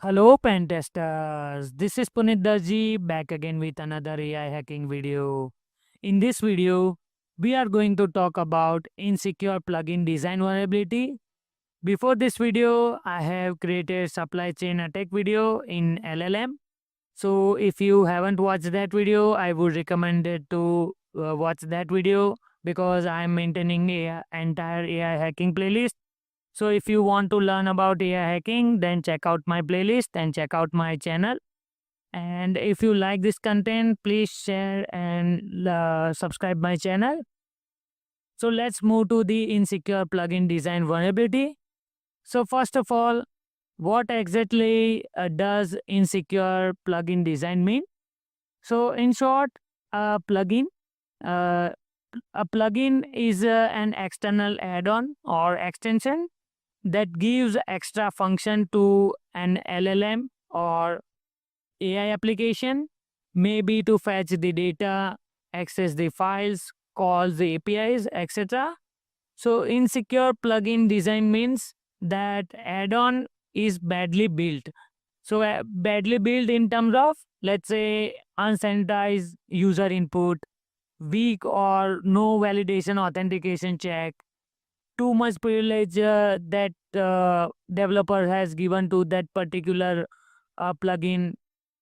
Hello, pen testers. This is Punit Darji back again with another AI hacking video. In this video, we are going to talk about insecure plugin design vulnerability. Before this video, I have created supply chain attack video in LLM. So if you haven't watched that video, I would recommend it to watch that video because I am maintaining a entire AI hacking playlist. So if you want to learn about AI hacking, then check out my playlist and check out my channel. And if you like this content, please share and subscribe my channel. So let's move to the insecure plugin design vulnerability. So first of all, what exactly does insecure plugin design mean? So in short, a plugin, uh, a plugin is an external add-on or extension that gives extra function to an LLM or AI application, maybe to fetch the data, access the files, call the APIs, etc. So, insecure plugin design means that add-on is badly built. So, badly built in terms of, let's say, unsanitized user input, weak or no validation authentication check, too much privilege that developer has given to that particular plugin.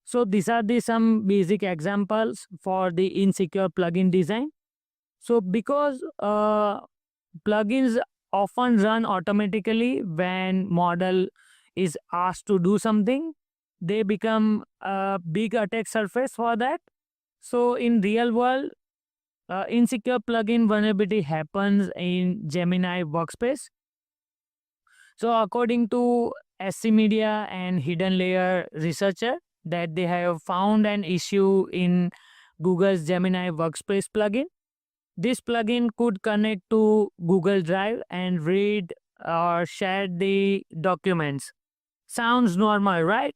So these are the some basic examples for the insecure plugin design. So because plugins often run automatically when model is asked to do something, they become a big attack surface for that. So in real world, insecure plugin vulnerability happens in Gemini workspace. So according to SC Media and Hidden Layer researcher, that they have found an issue in Google's Gemini Workspace plugin. This plugin could connect to Google Drive and read or share the documents. Sounds normal, right?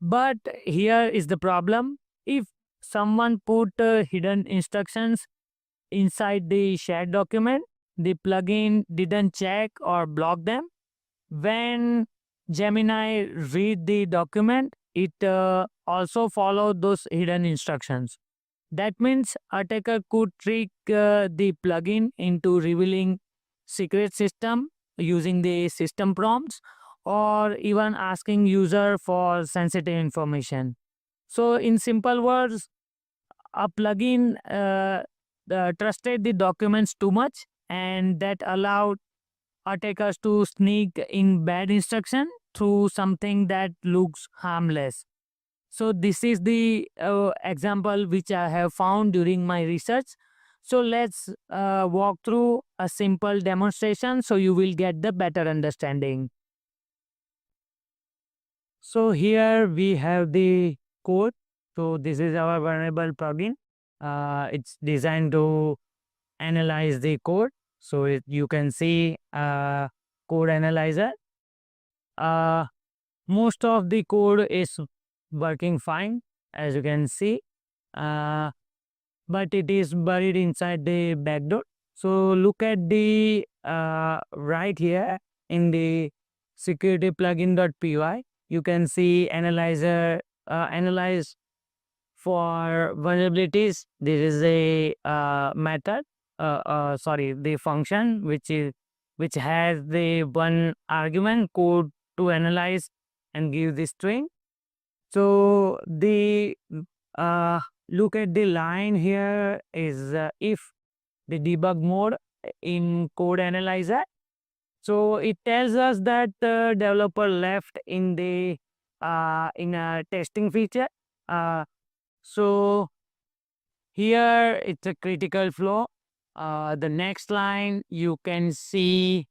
But here is the problem. If someone put hidden instructions inside the shared document, the plugin didn't check or block them. When Gemini read the document, it also follow those hidden instructions. That means attacker could trick the plugin into revealing secret system using the system prompts or even asking user for sensitive information. So in simple words, a plugin trusted the documents too much and that allowed attackers to sneak in bad instruction through something that looks harmless. So this is the example which I have found during my research. So let's walk through a simple demonstration so you will get the better understanding. So here we have the code. So this is our vulnerable plugin. It's designed to analyze the code. So you can see code analyzer. Uh, Most of the code is working fine, as you can see, uh, but it is buried inside the backdoor. So look at the right here in the security plugin.py. You can see analyzer analyze for vulnerabilities. This is a method. Sorry, the function which has the one argument code to analyze and give the string. So the look at the line here is if the debug mode in code analyzer. So it tells us that the developer left in a testing feature. So here it's a critical flow. The next line you can see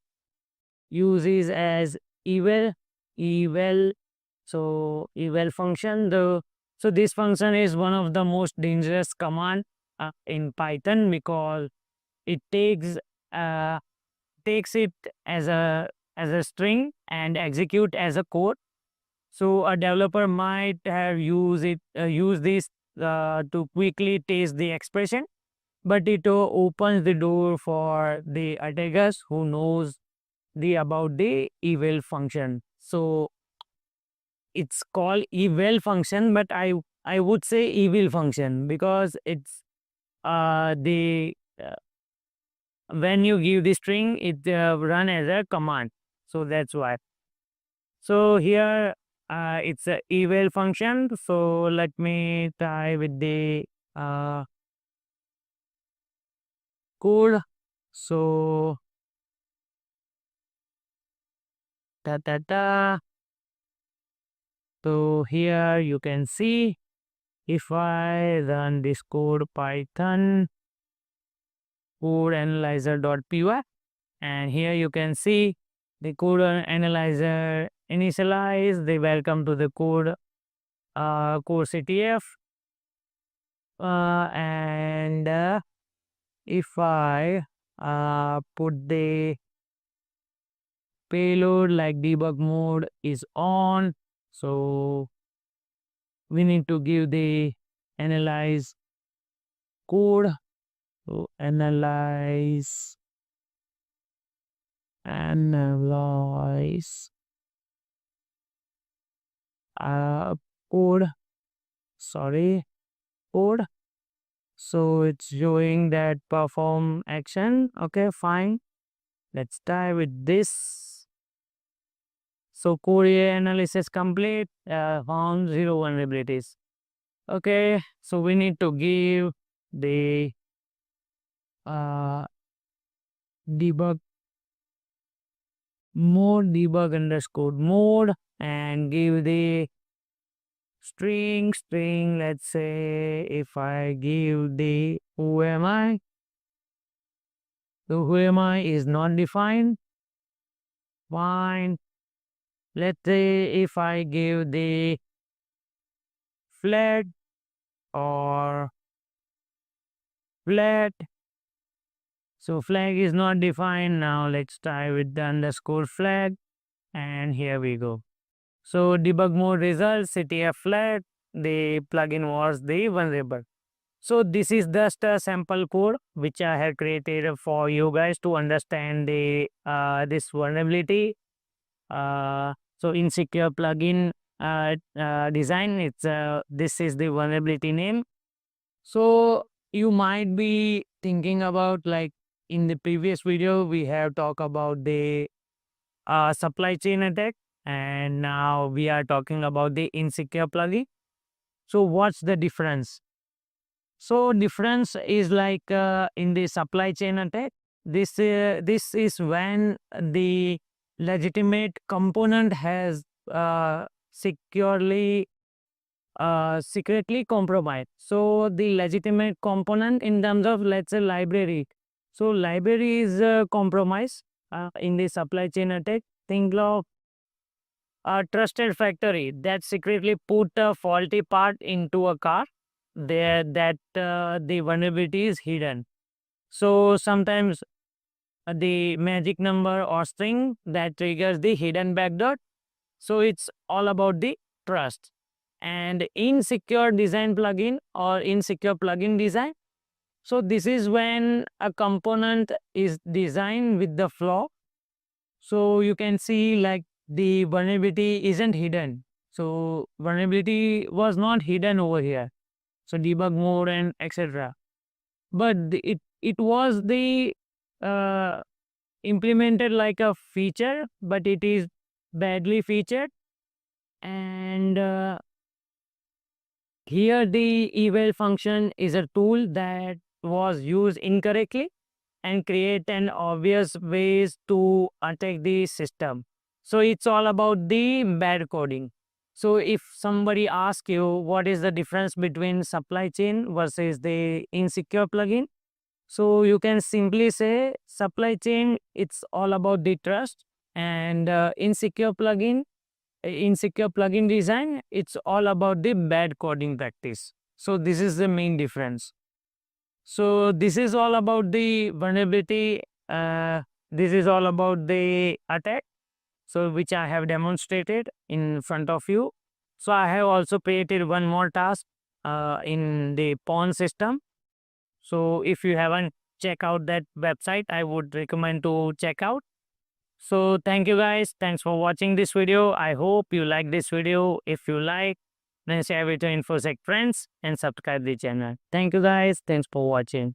uses as eval. So eval function. So this function is one of the most dangerous command in Python because it takes it as a string and execute as a code. So a developer might have use this to quickly test the expression, but it opens the door for the attackers who knows the about the eval function. So it's called eval function, but I would say evil function because it's the when you give the string, it run as a command. So that's why. So here it's a eval function. So let me try with the uh, code. So ta ta ta. So here you can see if I run this code Python code analyzer.py, and here you can see the code analyzer initialize the welcome to the code core CTF, and if I put the payload like debug mode is on, so we need to give the analyze code. So analyze uh, code, sorry, code. So it's showing that perform action. Okay, fine. Let's try with this. So code analysis complete, found 0 vulnerabilities. Okay, so we need to give the uh, debug mode, debug underscore mode, and give the string. Let's say if I give the who am I, so who am I is not defined. Fine. Let's say if I give the flat or flat. So flag is not defined. Now let's try with the underscore flag. And here we go. So debug mode results, CTF flat. The plugin was the vulnerable. So this is just a sample code which I have created for you guys to understand the this vulnerability. So insecure plugin design. It's this is the vulnerability name. So you might be thinking about, like, in the previous video we have talked about the supply chain attack, and now we are talking about the insecure plugin. So what's the difference? So difference is like in the supply chain attack, this is when the legitimate component has securely secretly compromised. So the legitimate component in terms of, let's say, library. So library is compromised in the supply chain attack. Think of a trusted factory that secretly put a faulty part into a car there that the vulnerability is hidden. So sometimes the magic number or string that triggers the hidden backdoor. So it's all about the trust. And insecure design plugin or insecure plugin design. So this is when a component is designed with the flaw. So you can see, like, the vulnerability isn't hidden. So vulnerability was not hidden over here. So debug mode and etc. But it was the uh, implemented like a feature, but it is badly featured. And here the eval function is a tool that was used incorrectly and create an obvious ways to attack the system. So it's all about the bad coding. So if somebody asks you what is the difference between supply chain versus the insecure plugin, so you can simply say supply chain, it's all about the trust, and insecure plugin design, it's all about the bad coding practice. So this is the main difference. So this is all about the vulnerability. This is all about the attack. So which I have demonstrated in front of you. So I have also created one more task in the pawn system. So if you haven't checked out that website, I would recommend to check out. So thank you guys. Thanks for watching this video. I hope you like this video. If you like, then share it to InfoSec friends and subscribe the channel. Thank you guys. Thanks for watching.